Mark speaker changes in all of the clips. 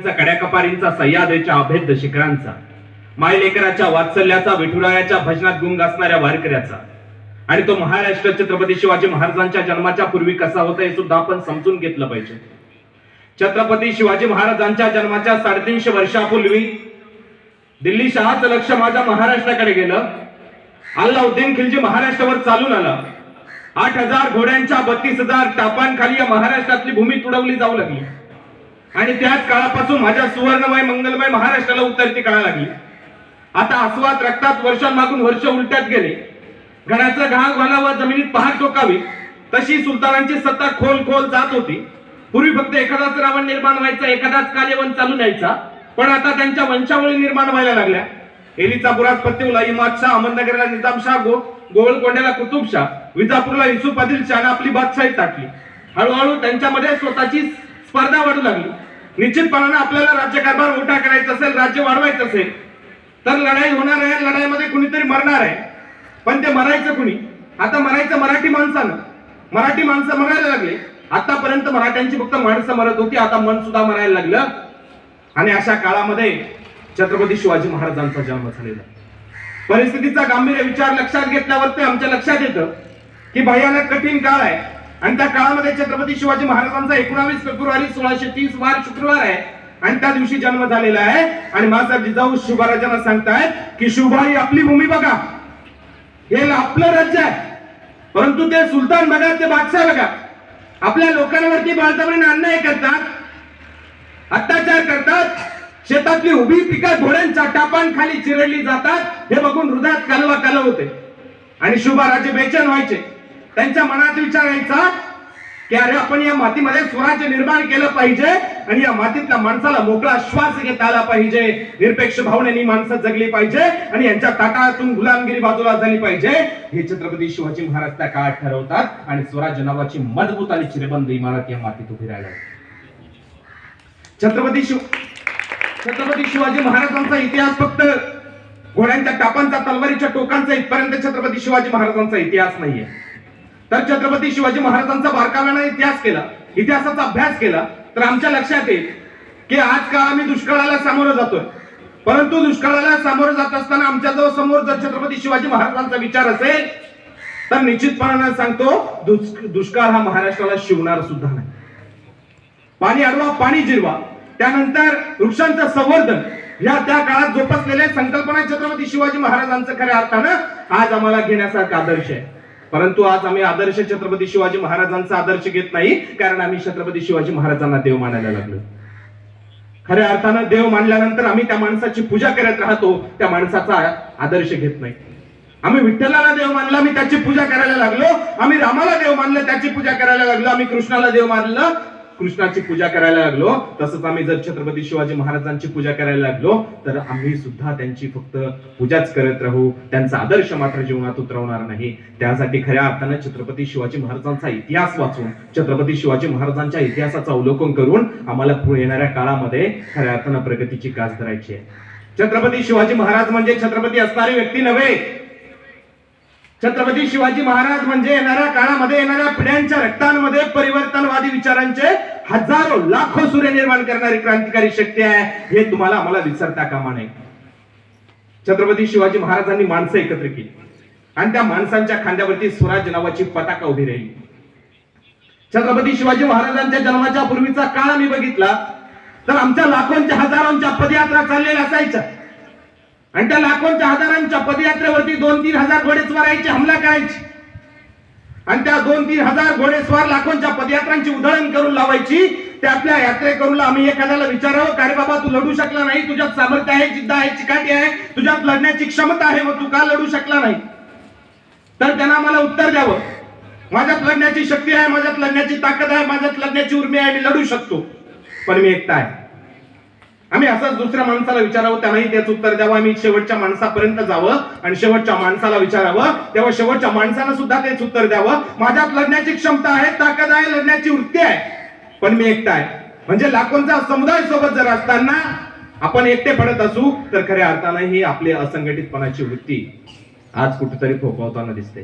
Speaker 1: कड्याकपारींचा सह्याद्रीच्या अभेद्य शिखरांचा, मायलेकराच्या वात्सल्याचा, विठुरायाच्या भजनात गुंग असणाऱ्या वारकऱ्याचा, आणि तो महाराष्ट्र छत्रपती शिवाजी महाराजांच्या जन्माच्या पूर्वी कसा होता हे सुद्धा आपण समजून घेतलं पाहिजे. छत्रपती शिवाजी महाराजांच्या जन्माच्या 350 वर्षापूर्वी दिल्ली शहाचं लक्ष माझ्या महाराष्ट्राकडे गेलं. अल्लाउद्दीन खिलजी महाराष्ट्रावर चालून आला. 8000 घोड्यांच्या 32,000 टापांखाली या महाराष्ट्रातली भूमी तुडवली जाऊ लागली. आणि त्याच काळापासून माझ्या सुवर्णमय मंगलमय महाराष्ट्राला उतरती काळ लागली. आता आस्वाद रक्तात वर्षांमागून वर्ष उलट्यात गेले. घराचं घाग घालावं, जमिनीत पहाड टोकावी, तशी सुलतानांची सत्ता खोल खोल जात होती. पूर्वी फक्त एखादाच रावण निर्माण व्हायचा, एखादाच कालेवन चालून यायचा, पण आता त्यांच्या वंशावळी निर्माण व्हायला लागल्या. एलिचा बुराज पत्तेउला इमाद शाह, अहमदनगरला निजामशाह, गोवळकोंड्याला कुतुबशाह, विजापूरला युसुफ आदिल शाहने आपली बादशाही टाकली. हळूहळू त्यांच्यामध्ये स्वतःची स्पर्धा वाढू लागली. निश्चितपणाने आपल्याला राज्यकारभार मोठा करायचा असेल, राज्य वाढवायचं असेल तर लढाई होणार आहे. लढाईमध्ये कुणीतरी मरणार आहे, पण ते मरायचं कुणी? आता मरायचं मराठी माणसानं. मराठी माणसं मरायला लागले. आतापर्यंत मराठ्यांची फक्त माणसं मरत होती, आता मन सुद्धा मरायला लागलं. आणि अशा काळामध्ये छत्रपती शिवाजी महाराजांचा जन्म झालेला. परिस्थितीचा गांभीर्य विचार लक्षात घेतल्यावर आमच्या लक्षात येतं की भयानक कठीण काळ आहे. आणि त्या काळामध्ये छत्रपती शिवाजी महाराजांचा 19 फेब्रुवारी 1630 वार शुक्रवार आहे आणि त्या दिवशी जन्म झालेला आहे. आणि मासाहेब जिजाऊ शिवराजांना सांगतायत की शिवबाई आपली भूमी बघा, हे आपलं राज्य आहे, परंतु ते सुलतान बघा, ते बादशाह बघा, आपल्या लोकांवरती बळजबरीने अन्याय करतात, अत्याचार करतात, शेतातली उभी पिकं घोड्यांच्या टापांखाली चिरडली जातात. हे बघून हृदयात कालवा काल होते आणि शिवराजे बेचैन व्हायचे. त्यांच्या मनात विचार यायचा की अरे आपण या मातीमध्ये स्वराज्य निर्माण केलं पाहिजे आणि या मातीतल्या माणसाला मोकळा श्वास घेता आला पाहिजे, निरपेक्ष भावनेनी माणसं जगली पाहिजे आणि यांच्या ताटातून गुलामगिरी बाजूला झाली पाहिजे. हे छत्रपती शिवाजी महाराज त्या काळात ठरवतात आणि स्वराज्य नावाची मजबूत आणि चिरबंद इमारत या मातीत उभी राहिला. छत्रपती शिवाजी महाराजांचा इतिहास फक्त घोड्यांच्या टापांचा, तलवारीच्या टोकांचा इथपर्यंत छत्रपती शिवाजी महाराजांचा इतिहास नाहीये. तर छत्रपती शिवाजी महाराजांचा बारकाव्याने इतिहास केला, इतिहासाचा अभ्यास केला तर आमच्या लक्षात येईल की आजकाल आम्ही दुष्काळाला सामोरं जातोय. परंतु दुष्काळाला सामोरं जात असताना आमच्या जवळ समोर जर छत्रपती शिवाजी महाराजांचा विचार असेल तर निश्चितपणाने सांगतो दुष्काळ हा महाराष्ट्राला शिवणार सुद्धा नाही. पाणी अडवा, पाणी जिरवा, त्यानंतर वृक्षांचं संवर्धन, या त्या काळात जोपासलेल्या संकल्पना छत्रपती शिवाजी महाराजांचं खऱ्या अर्थानं आज आम्हाला घेण्यासारखा आदर्श आहे. परंतु आज आम्ही आदर्श छत्रपती शिवाजी महाराजांचा आदर्श घेत नाही, कारण आम्ही छत्रपती शिवाजी महाराजांना देव मानायला लागलो. खऱ्या अर्थानं देव मानल्यानंतर आम्ही त्या माणसाची पूजा करत राहतो, त्या माणसाचा आदर्श घेत नाही. आम्ही विठ्ठलाला देव मानला, आम्ही त्याची पूजा करायला लागलो. आम्ही रामाला देव मानलं, त्याची पूजा करायला लागलो. आम्ही कृष्णाला देव मानलं, कृष्णाची पूजा करायला लागलो. तसंच आम्ही जर छत्रपती शिवाजी महाराजांची पूजा करायला लागलो तर आम्ही सुद्धा त्यांची फक्त पूजाच करत राहू, त्यांचा आदर्श मात्र जीवनात उतरवणार नाही. त्यासाठी खऱ्या अर्थानं छत्रपती शिवाजी महाराजांचा इतिहास वाचून, छत्रपती शिवाजी महाराजांच्या इतिहासाचं अवलोकन करून आम्हाला येणाऱ्या काळामध्ये खऱ्या अर्थानं प्रगतीची कास धरायची आहे. छत्रपती शिवाजी महाराज म्हणजे छत्रपती असणारी व्यक्ती नव्हे. छत्रपती शिवाजी महाराज म्हणजे येणाऱ्या काळामध्ये, येणाऱ्या पिढ्यांच्या रक्तांमध्ये परिवर्तनवादी विचारांचे हजारो लाखो सूर्य निर्माण करणारी क्रांतिकारी शक्ती आहे. हे तुम्हाला आम्हाला विसरता कामा नये. छत्रपती शिवाजी महाराजांनी माणसं एकत्र केली आणि त्या माणसांच्या खांद्यावरती स्वराज्य नावाची पताका उभी राहिली. छत्रपती शिवाजी महाराजांच्या जन्माच्या पूर्वीचा काळ आम्ही बघितला तर आमच्या लाखोंच्या हजारोंच्या पदयात्रा चाललेल्या असायच्या आणि त्या लाखोंच्या हजारांच्या पदयात्रेवरती 2-3 हजार घोडेस्वार यायचे, हमला करायचे आणि त्या 2-3 हजार घोडेस्वार लाखोंच्या पदयात्रांची उधळण करून लावायची. त्या आपल्या यात्रेकरूला आम्ही एखाद्याला विचारावं, का रे बाबा तू लढू शकला नाही, तुझ्यात सामर्थ्य आहे, जिद्द आहे, चिकाटी आहे, तुझ्यात लढण्याची क्षमता आहे, मग तू का लढू शकला नाही? तर त्यांना आम्हाला उत्तर द्यावं, माझ्यात लढण्याची शक्ती आहे, माझ्यात लढण्याची ताकद आहे, माझ्यात लढण्याची उर्मी आहे, मी लढू शकतो, पण मी एकटा आहे. आम्ही असंच दुसऱ्या माणसाला विचारावं, त्यालाही तेच उत्तर द्यावं. आम्ही शेवटच्या माणसापर्यंत जावं आणि शेवटच्या माणसाला विचारावं, तेव्हा शेवटच्या माणसानं सुद्धा तेच उत्तर द्यावं, माझ्यात लढण्याची क्षमता आहे, ताकद आहे, लढण्याची वृत्ती आहे, पण मी एकटा आहे. म्हणजे लाखोंचा समुदाय सोबत जर असताना आपण एकटे पडत असू तर खऱ्या अर्थानं ही आपली असंघटितपणाची वृत्ती आज कुठेतरी फोफावताना दिसते.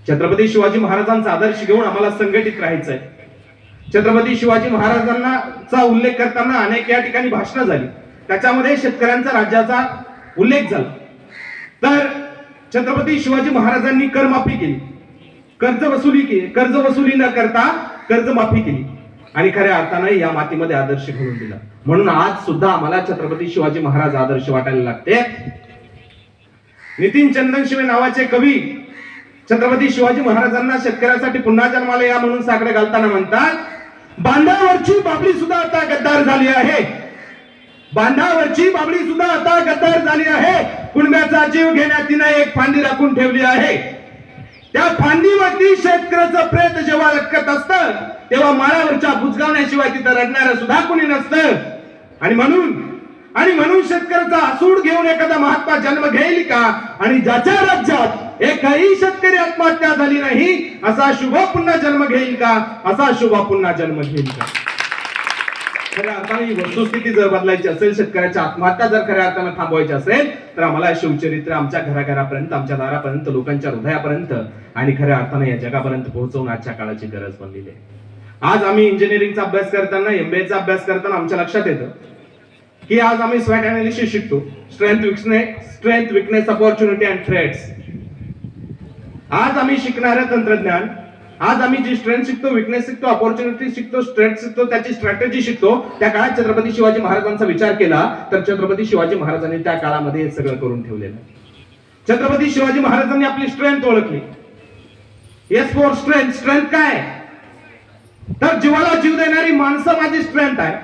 Speaker 1: छत्रपती शिवाजी महाराजांचा आदर्श घेऊन आम्हाला संघटित राहायचंय. छत्रपती शिवाजी महाराजांचा उल्लेख करताना अनेक या ठिकाणी भाषणं झाली, त्याच्यामध्ये शेतकऱ्यांचा राज्याचा उल्लेख झाला. तर छत्रपती शिवाजी महाराजांनी करमाफी केली, कर्ज वसुली न करता कर्जमाफी केली आणि खऱ्या अर्थाने या मातीमध्ये आदर्श घडवून दिला. म्हणून आज सुद्धा आम्हाला छत्रपती शिवाजी महाराज आदर्श वाटायला लागते. नितीन चंदनशिवे नावाचे कवी छत्रपती शिवाजी महाराजांना शेतकऱ्यासाठी पुन्हा जन्माला या म्हणून साकडे घालताना म्हणतात, बांधावरची बाबळी सुद्धा आता गद्दार झाली आहे, बांधावरची बाबळी सुद्धा आता गद्दार झाली आहे, कुणब्याचा जीव घेण्यात तिने एक फांदी राखून ठेवली आहे. त्या फांदीवरती शेतकऱ्याचं प्रेत जेव्हा लटकत असतं तेव्हा माळावरच्या बुजगावण्याशिवाय तिथं रडणारं सुद्धा कुणी नसतं. आणि म्हणून शेतकऱ्याचा आसूड घेऊन एखादा महात्मा जन्म घेईल का? आणि ज्याच्या राज्यात एकही शेतकरी आत्महत्या झाली नाही असा शुभ पुन्हा जन्म घेईल का? असा शुभ पुन्हा जन्म घेईल का? खऱ्या अर्थाने ही वस्तुस्थिती जर बदलायची असेल, शेतकऱ्याच्या आत्महत्या जर खऱ्या अर्थानं थांबवायची असेल, तर आम्हाला शिवचरित्र आमच्या घराघरापर्यंत, आमच्या दारापर्यंत, लोकांच्या हृदयापर्यंत आणि खऱ्या अर्थानं या जगापर्यंत पोहोचवणं आजच्या काळाची गरज बनलेली आहे. आज आम्ही इंजिनिअरिंगचा अभ्यास करताना, MBA चा अभ्यास करताना आमच्या लक्षात येतं की आज आम्ही स्वॅट अनालिसिस शिकतो, strength weakness opportunity and threats. आज आम्ही शिकणारं तंत्रज्ञान, आज आम्ही जी स्ट्रेंथ शिकतो, विकनेस शिकतो, अपॉर्च्युनिटी शिकतो, स्ट्रेंथ शिकतो, त्याची स्ट्रॅटेजी शिकतो. त्या काळात छत्रपती शिवाजी महाराजांचा विचार केला तर छत्रपती शिवाजी महाराजांनी त्या काळामध्ये हे सगळं करून ठेवलेलं. छत्रपती शिवाजी महाराजांनी आपली स्ट्रेंथ ओळखली. Yes for strength. स्ट्रेंथ काय? तर जीवाला जीव देणारी माणसं माझी स्ट्रेंथ आहे.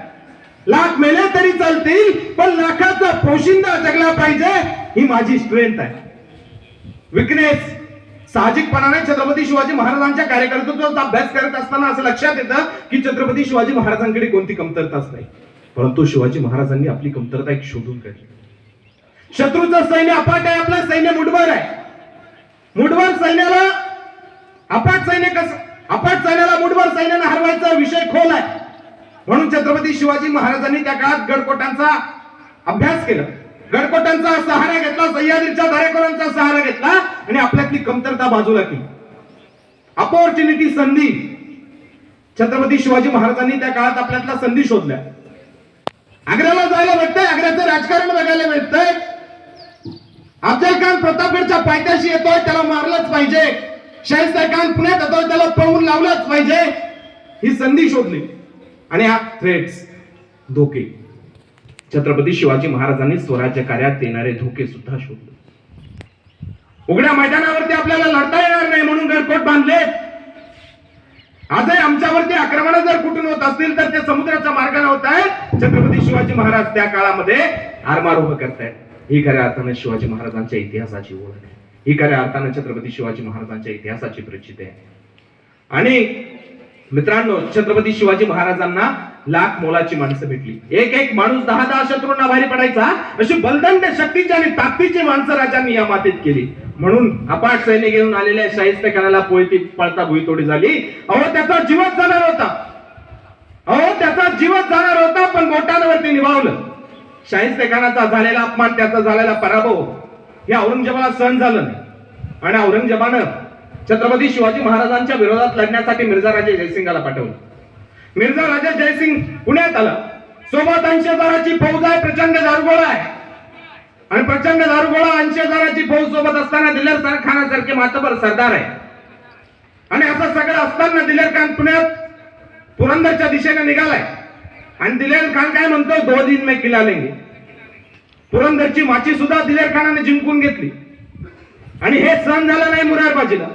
Speaker 1: लाख मेले तरी चालतील पण लाखाचा पोशिंदा जगला पाहिजे ही माझी स्ट्रेंथ आहे. विकनेस, साहजिकपणाने छत्रपती शिवाजी महाराजांच्या कार्यकर्तृत्वाचा अभ्यास करत असताना असं लक्षात येतं की छत्रपती शिवाजी महाराजांकडे कोणती कमतरताच नाही, परंतु शिवाजी महाराजांनी आपली कमतरता एक शोधून काढली. शत्रूचं सैन्य अफाट आहे, आपलं सैन्य मुठभर आहे. मुठभर सैन्याला अफाट सैन्याला मुठभर सैन्याने हरवायचा विषय खोल आहे. म्हणून छत्रपती शिवाजी महाराजांनी त्या काळात गडकोटांचा अभ्यास केला, गडकोटांचा सहारा घेतला, सह्याद्रीच्या दरेकरांचा सहारा घेतला आणि आपल्यातली कमतरता बाजूला केली. अपॉर्च्युनिटी, संधी. छत्रपती शिवाजी महाराजांनी त्या काळात आपल्यातला संधी शोधल्या. आग्र्याला जायला भेटतंय, आग्र्याचं राजकारण बघायला भेटतंय. अफजल खान प्रतापगडच्या पायथ्याशी येतोय, त्याला मारलंच पाहिजे. शाहिस्ता खान पुण्यात येतोय, त्याला पळवून लावलंच पाहिजे. ही संधी शोधली आणि हा थ्रेट्स, धोके. छत्रपती शिवाजी महाराजांनी स्वराज्य कार्यात येणारे धोके सुद्धा शोधले. उघड्या मैदानावरती आपल्याला लढता येणार नाही म्हणून गडकोट बांधले. आजही आमच्यावरती आक्रमण जर कुठून होत असतील तर ते समुद्राच्या मार्गाने होत आहे. छत्रपती शिवाजी महाराज त्या काळामध्ये आरमार उभं करतायत. ही खऱ्या अर्थाने शिवाजी महाराजांच्या इतिहासाची ओळख आहे. ही खऱ्या अर्थाने छत्रपती शिवाजी महाराजांच्या इतिहासाची प्रचिती आहे. आणि मित्रांनो, छत्रपती शिवाजी महाराजांना लाख मोलाची माणसं भेटली. एक माणूस 10 शत्रूंना भारी पडायचा, अशी बलदंड शक्तीची आणि ताकदीची माणसं राजांनी या मातीत केली. म्हणून अपाट सैन्य घेऊन आलेल्या शाहिस्ते खानाला पळता भुईतोडी झाली. त्याचा जीवच जाणार होता पण बोटांवरती निभावलं. शाहिस्ते खानाचा झालेला अपमान, त्याचा झालेला पराभव हे औरंगजेबाला सहन झालं नाही आणि औरंगजेबानं छत्रपती शिवाजी महाराजांच्या विरोधात लढण्यासाठी मिर्झा राजे जयसिंगला पाठवलं. मिर्झा राजा जयसिंग पुण्यात आला. सोबत 80,000ची फौज आहे, प्रचंड दारुगोळा आहे. आणि प्रचंड दारुगोळा 80,000ची फौज सोबत असताना दिलेर खानासारखे मातबर सरदार आहे. आणि असं सगळं असताना दिलेर खान पुण्यात पुरंदरच्या दिशेने निघालाय. आणि दिलेर खान काय म्हणतो, 2 दिन में किला लेंगे. पुरंदरची माची सुद्धा दिलेर खानाने जिंकून घेतली. आणि हे सहन झालं नाही मुरारबाजीला.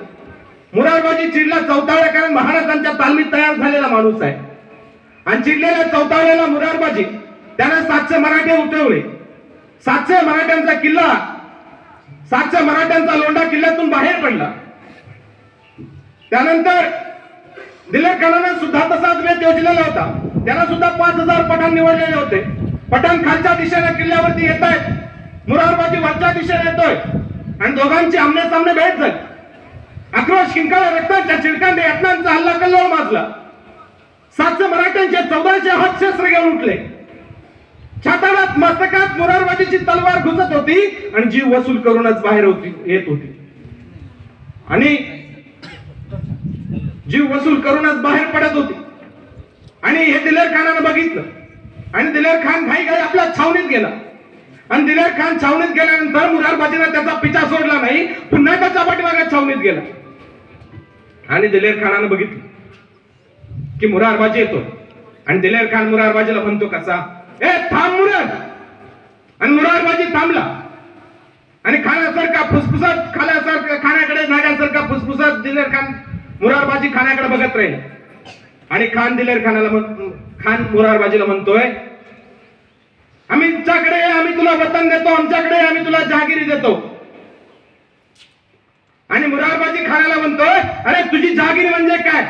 Speaker 1: मुरारबाजी चिडला, चौताळला, कारण महाराजांच्या तालमीत तयार झालेला माणूस आहे. आणि चिडलेल्या चौताळलेला मुरारबाजी त्याने 700 मराठे उठवले. 700 मराठ्यांचा किल्ला, 700 मराठ्यांचा लोंढा किल्ल्यातून बाहेर पडला. त्यानंतर दिलेर खानाने सुद्धा तसाच वेध योजलेला होता. त्याला सुद्धा 5000 पठाण निवडलेले होते. पठाण खालच्या दिशेने किल्ल्यावरती येत आहेत, मुरारबाजी वरच्या दिशेने येतोय आणि दोघांची आमने सामने भेट झाली. आक्रोश, किंकाळ, रक्ताच्या चिडकांडे, यातनांचा हल्ला कल्लोळ माजला. 700 मराठ्यांचे 1400 हातशस्त्र घेऊन उठले. छाताडात मस्तकात मुरारबाजीची तलवार घुसत होती आणि जीव वसूल करूनच बाहेर येत होती. आणि जीव वसूल करूनच बाहेर पडत होती. आणि हे दिलेर खानानं बघितलं आणि दिलेर खान घाई घाई आपल्या छावणीत गेला आणि दिलेर खान छावणीत गेल्यानंतर मुरारबाजीनं त्याचा पिछा सोडला नाही, पुन्हा त्याच्या पाठीमागे छावणीत गेला आणि दिलेर खानानं बघितलं की मुरारबाजी येतो आणि दिलेर खान मुरारबाजीला म्हणतो कसा, ए थांब मुरार. आणि मुरारबाजी थांबला आणि खाण्यासारखा फुसफुसत खाण्याकडे नागासारखा फुसफुसत दिलेर खान मुरारबाजी खाण्याकडे बघत राहील आणि खान मुरारबाजीला म्हणतोय, आम्ही तुला वतन देतो, आमच्याकडे आम्ही तुला जहागिरी देतो. आणि मुरारबाजी खानाला म्हणतोय, अरे तुझी जहागिरी म्हणजे काय,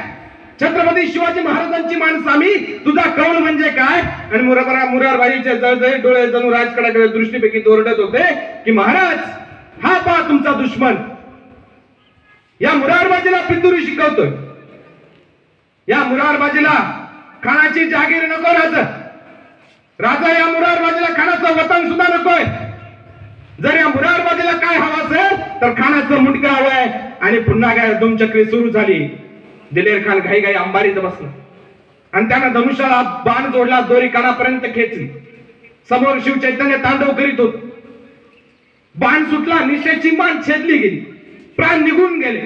Speaker 1: छत्रपती शिवाजी महाराजांची माणसं आम्ही, तुझा कौल म्हणजे काय. आणि मुरारबाजीचे जळजळीत डोळे जणू राजकडाकडे दृष्टीपैकी दोरडत होते की महाराज हा पहा तुमचा दुश्मन. या मुरारबाजीला पितुरी शिकवतोय, या मुरारबाजीला खानाची जहागीर नको, राजा या मुरारबाजीला खानाचं वतन सुद्धा नकोय. जर या मुरारबाजीला काय हवं असेल तर खानाचं मुंडकं हवंय. आणि पुन्हा काय धुमचक्री सुरू झाली. दिलेर खान घाई घाई अंबारीत बसला आणि त्यानं धनुष्याला बाण जोडला, दोरी कानापर्यंत खेचली. समोर शिव चैतन्य तांडव करीत होत. बाण सुटला, निशेची मान छेदली गेली, प्राण निघून गेले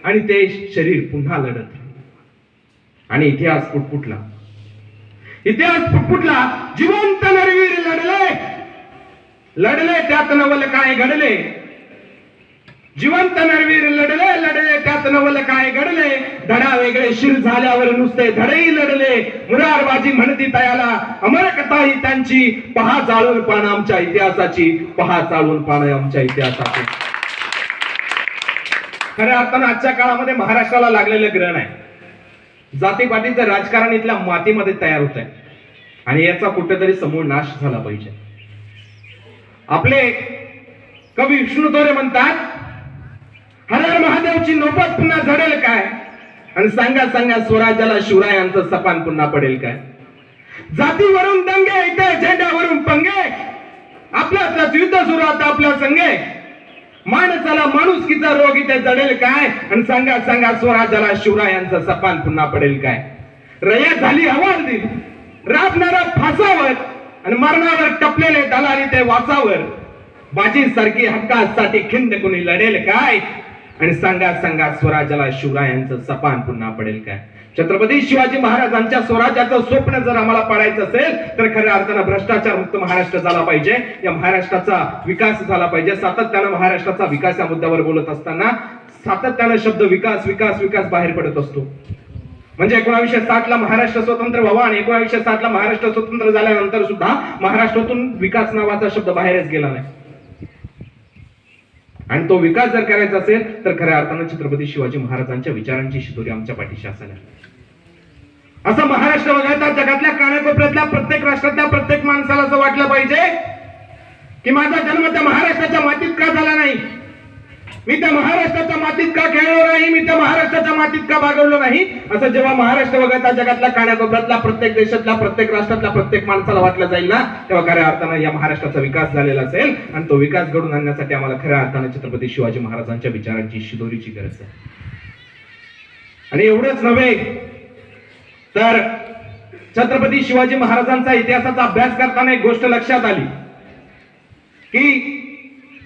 Speaker 1: आणि ते शरीर पुन्हा लढत आणि इतिहास पुटपुटला. जिवंत नरवीर लढले त्यात नवल काय घडले. जिवंत नरवीर लढले त्यात नवल काय घडले. धडा वेगळे शिर झाल्यावर नुसते धडेही लढले. मुरारबाजी म्हणती तयाला अमर कथा ही त्यांची, पहा चालून पान आमच्या इतिहासाची, पहा चालून पान आमच्या इतिहासाची. खऱ्या अर्थानं आजच्या काळामध्ये महाराष्ट्राला लागलेलं ग्रहण आहे. जातीपातीचं राजकारण इथल्या मातीमध्ये तयार होत आहे आणि याचा कुठेतरी समूळ नाश झाला पाहिजे. आपले कवी विष्णू तोरे म्हणतात, हर हर महादेवची नौबत पुन्हा झडेल काय, आणि सांगा सांगा स्वराज्याला शिवरायांचं सपान पुन्हा पडेल काय. जातीवरून दंगे इथे झेंड्यावरून पंगे, आपल्याच युद्ध सुरू आता आपल्या संगे. माणसाला माणुसकीचा रोग इथे जडेल काय, आणि सांगा सांगा स्वराज्याला शिवरायांचं सपान पुन्हा पडेल काय. रयत झाली हवालदिल, राबणारा फासावर आणि मरणावर टपलेले दलाली ते वासावर. बाजी सारखी हक्कासाठी खिंड कुणी लढेल काय, आणि सांगा सांगा स्वराज्याला शिवरायांचं सपान पुन्हा पडेल काय. छत्रपती शिवाजी महाराजांच्या स्वराज्याचं स्वप्न जर आम्हाला पाडायचं असेल तर खऱ्या अर्थानं भ्रष्टाचार मुक्त महाराष्ट्र झाला पाहिजे. या महाराष्ट्राचा विकास झाला पाहिजे. सातत्यानं महाराष्ट्राचा विकास या मुद्द्यावर बोलत असताना सातत्यानं शब्द विकास विकास विकास बाहेर पडत असतो. म्हणजे 1960 ला महाराष्ट्र स्वतंत्र व्हावा आणि 1960 ला महाराष्ट्र स्वतंत्र झाल्यानंतर सुद्धा महाराष्ट्रातून विकास नावाचा शब्द बाहेरच गेला नाही. आणि तो विकास जर करायचा असेल तर खऱ्या अर्थानं छत्रपती शिवाजी महाराजांच्या विचारांची शिदोरी आमच्या पाठीशी असायला. असं महाराष्ट्र वगळता जगातल्या कानाकोपऱ्यातल्या प्रत्येक राष्ट्रातल्या प्रत्येक माणसाला असं वाटलं पाहिजे की माझा जन्म त्या महाराष्ट्राच्या मातीत का झाला नाही, मी त्या महाराष्ट्राच्या मातीत का खेळलो नाही, मी त्या महाराष्ट्राच्या मातीत का बागडलो नाही. असं जेव्हा महाराष्ट्र वगळता जगातल्या कानाकोपऱ्यातल्या प्रत्येक देशातल्या प्रत्येक राष्ट्रातल्या प्रत्येक माणसाला वाटलं जाईल ना, तेव्हा खऱ्या अर्थानं या महाराष्ट्राचा विकास झालेला असेल. आणि तो विकास घडून आणण्यासाठी आम्हाला खऱ्या अर्थानं छत्रपती शिवाजी महाराजांच्या विचारांची शिदोरीची गरज आहे. आणि एवढंच नव्हे तर छत्रपती शिवाजी महाराजांचा इतिहासाचा अभ्यास करताना एक गोष्ट लक्षात आली की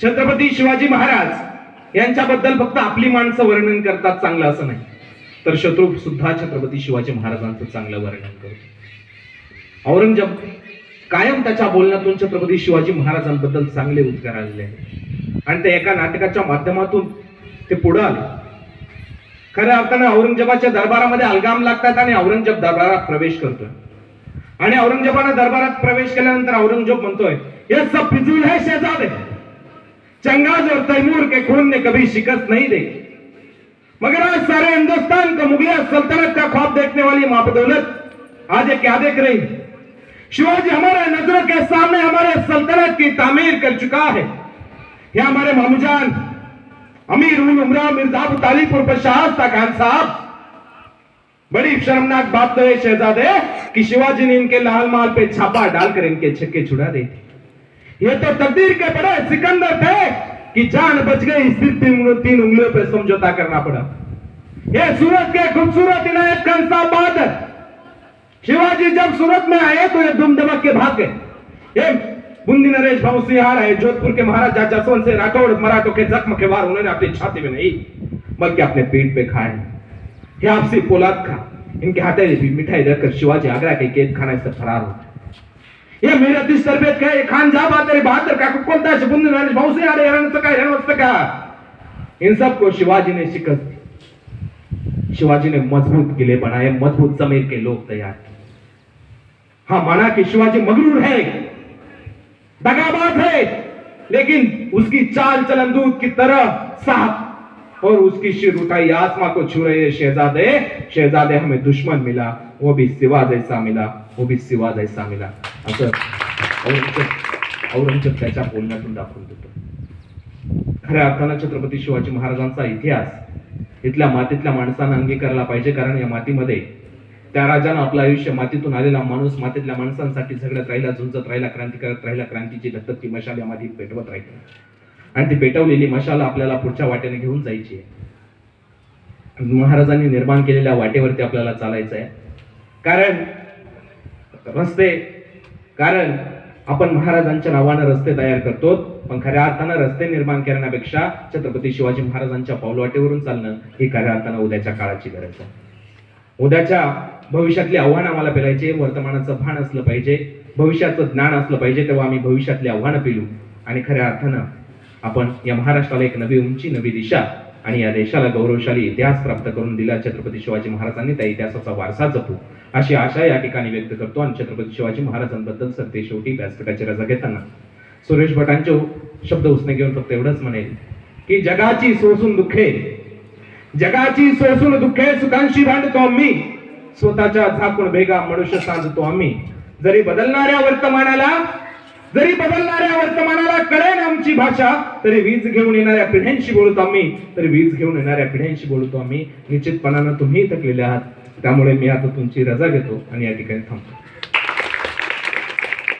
Speaker 1: छत्रपती शिवाजी महाराज यांच्याबद्दल फक्त आपली माणसं वर्णन करतात चांगलं असं नाही, तर शत्रू सुद्धा छत्रपती शिवाजी महाराजांचं चांगलं वर्णन करतो. औरंगजेब कायम त्याच्या बोलण्यातून छत्रपती शिवाजी महाराजांबद्दल चांगले उद्गार आलेले आहेत आणि ते एका नाटकाच्या माध्यमातून ते पुढे आले. खऱ्या अर्थानं औरंगजेबाच्या दरबारामध्ये अलगाम लागतात आणि औरंगजेब दरबारात प्रवेश करतोय. आणि औरंगजेबाने दरबारात प्रवेश केल्यानंतर औरंगजेब म्हणतोय, ये सब फिजूल है शहजादे, चंगाज और तैमूर के खून ने कभी शिकस्त नहीं दी, मगर आज सारे हिंदुस्तान को मुगलिया सल्तनत का ख्वाब देखने वाली मां बदौलत आज ये क्या देख रही. शिवाजी हमारे नजरों के सामने हमारे सल्तनत की तामीर कर चुका है. ये हमारे मामूजान अमीर उल उमरा मिर्जा अबू तालिब उर्फ शाहस्ता खान साहब, बड़ी शर्मनाक बात तो है शहजादे कि शिवाजी ने इनके लाल महल पे छापा डालकर इनके छक्के छुड़ा दी. ये तो तकदीर के बड़े सिकंदर थे कि जान बच गई, सिर्फ 3 उंगलियों पे समझौता करना पड़ा. ये सूरत के खूबसूरत इनायत खान साहब बहादुर शिवाजी जब सूरत में आए तो ये दुम दबक के भाग गए। ये बूंदी नरेश भाऊ सिंह आ रहे, जोधपुर के महाराजा जसवंत सिंह राठौड़ मराठों के जख्म के वार उन्होंने अपनी छाती में नहीं बल्कि अपने पेट पे खाए। ये आपसी पोलाद खा इनके हाथे भी मिठाई रखकर शिवाजी आगरा के कैद खाने से फरार हो। ये मेरे दिस तरबेत का ये खान जा बहादुर बहादुर का कोलता से बूंदी नरेश भाऊ सिंह आ रहे रणवस्तका इन सबको शिवाजी ने शिकस्त दी। शिवाजी ने मजबूत किले बनाए, मजबूत जमीर के लोग तैयार किए। हाँ, माना कि शिवाजी मगरूर है, दगाबाज है, लेकिन उसकी चाल चलन दूध की तरह साफ और उसकी शिर उठाई आसमां को छू रहे शहजादे हमें दुश्मन मिला, वो भी सिवा जैसा मिला, वो भी सिवा जैसा मिला असं औरंगजेब त्याच्या बोलण्यातून दाखवून देतो। खऱ्या अर्थानं छत्रपती शिवाजी महाराजांचा इतिहास इथल्या मातीतल्या माणसांना अंगीकारला पाहिजे, कारण या मातीमध्ये त्या राजानं आपलं आयुष्य मातीतून आलेला माणूस मातीतल्या माणसांसाठी झगडत राहिला, झुंजत राहिला, क्रांती करत राहिला, क्रांतीची धगधगती मशाल या मातीत पेटवत राहिली आणि ती पेटवलेली मशाल आपल्याला पुढच्या वाटेने घेऊन जायची आहे। महाराजांनी निर्माण केलेल्या वाटेवरती आपल्याला चालायचं आहे, कारण आपण महाराजांच्या नावानं रस्ते तयार करतो, पण खऱ्या अर्थानं रस्ते निर्माण करण्यापेक्षा छत्रपती शिवाजी महाराजांच्या पावलवाटेवरून चालणं ही खऱ्या अर्थानं उद्याच्या काळाची गरज आहे। उद्याच्या भविष्यातली आव्हानं आम्हाला पेलायचे, वर्तमानाचं भान असलं पाहिजे, भविष्याचं ज्ञान असलं पाहिजे, तेव्हा आम्ही भविष्यातली आव्हानं पेलू आणि खऱ्या अर्थानं आपण या महाराष्ट्राला एक नवी उंची, नवी दिशा आणि या देशाला गौरवशाली इतिहास प्राप्त करून दिला छत्रपती शिवाजी महाराजांनी, त्या इतिहासाचा वारसा जपू अशी आशा या ठिकाणी व्यक्त करतो। आणि छत्रपती शिवाजी महाराजांबद्दल सर ते शेवटी व्यासपीठाची रजा घेताना सुरेश भटांचे शब्द उसने घेऊन फक्त एवढंच म्हणेल की जगाची सोसून दुःखे सुखांशी भांडतो आम्ही, स्वतःच्या झाकून भेगा मनुष्य सांधतो आम्ही। जरी बदलणाऱ्या वर्तमानाला कळेल आमची भाषा, तरी वीज घेऊन येणाऱ्या पिढ्यांशी बोलतो आम्ही। निश्चितपणानं तुम्ही थकलेले आहात, त्यामुळे मी आता तुमची रजा घेतो आणि या ठिकाणी थांबतो।